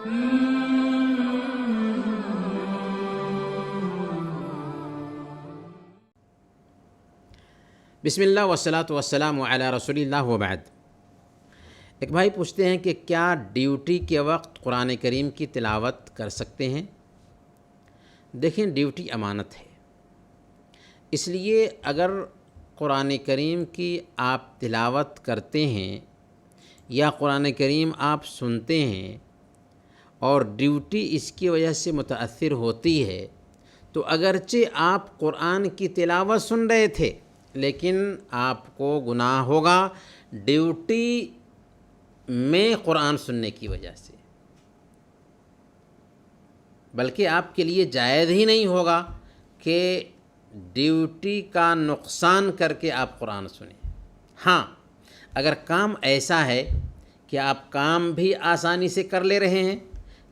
بسم اللہ والصلاۃ والسلام علی رسول اللہ وبعد۔ ایک بھائی پوچھتے ہیں کہ کیا ڈیوٹی کے وقت قرآن کریم کی تلاوت کر سکتے ہیں؟ دیکھیں، ڈیوٹی امانت ہے، اس لیے اگر قرآن کریم کی آپ تلاوت کرتے ہیں یا قرآن کریم آپ سنتے ہیں اور ڈیوٹی اس کی وجہ سے متاثر ہوتی ہے، تو اگرچہ آپ قرآن کی تلاوت سن رہے تھے لیکن آپ کو گناہ ہوگا ڈیوٹی میں قرآن سننے کی وجہ سے، بلکہ آپ کے لیے جائز ہی نہیں ہوگا کہ ڈیوٹی کا نقصان کر کے آپ قرآن سنیں۔ ہاں، اگر کام ایسا ہے کہ آپ کام بھی آسانی سے کر لے رہے ہیں،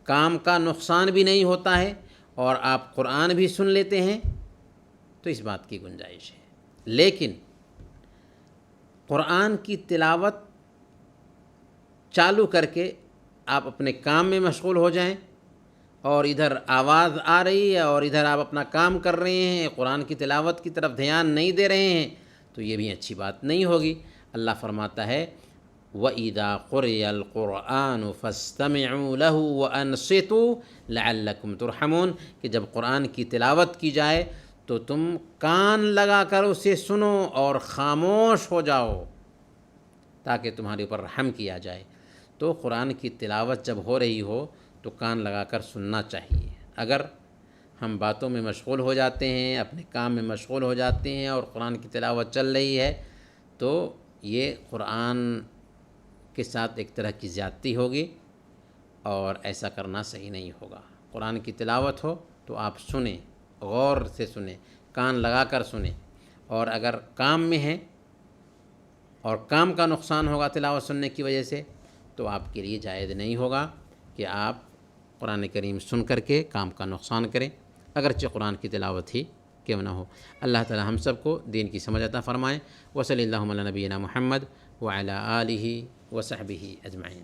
کام کا نقصان بھی نہیں ہوتا ہے اور آپ قرآن بھی سن لیتے ہیں تو اس بات کی گنجائش ہے، لیکن قرآن کی تلاوت چالو کر کے آپ اپنے کام میں مشغول ہو جائیں اور ادھر آواز آ رہی ہے اور ادھر آپ اپنا کام کر رہے ہیں، قرآن کی تلاوت کی طرف دھیان نہیں دے رہے ہیں، تو یہ بھی اچھی بات نہیں ہوگی۔ اللہ فرماتا ہے وَإِذَا قُرِئَ الْقُرْآنُ فَاسْتَمِعُوا لَهُ وَأَنصِتُوا لَعَلَّكُمْ تُرْحَمُونَ، کہ جب قرآن کی تلاوت کی جائے تو تم کان لگا کر اسے سنو اور خاموش ہو جاؤ تاکہ تمہارے اوپر رحم کیا جائے۔ تو قرآن کی تلاوت جب ہو رہی ہو تو کان لگا کر سننا چاہیے۔ اگر ہم باتوں میں مشغول ہو جاتے ہیں، اپنے کام میں مشغول ہو جاتے ہیں اور قرآن کی تلاوت چل رہی ہے تو یہ قرآن کے ساتھ ایک طرح کی زیادتی ہوگی اور ایسا کرنا صحیح نہیں ہوگا۔ قرآن کی تلاوت ہو تو آپ سنیں، غور سے سنیں، کان لگا کر سنیں، اور اگر کام میں ہیں اور کام کا نقصان ہوگا تلاوت سننے کی وجہ سے تو آپ کے لیے جائز نہیں ہوگا کہ آپ قرآن کریم سن کر کے کام کا نقصان کریں، اگرچہ قرآن کی تلاوت ہی کیوں نہ ہو۔ اللہ تعالی ہم سب کو دین کی سمجھ عطا فرمائے۔ وصلی اللہ علی نبینا محمد وعلی آلہ وصحبہ اجمعین۔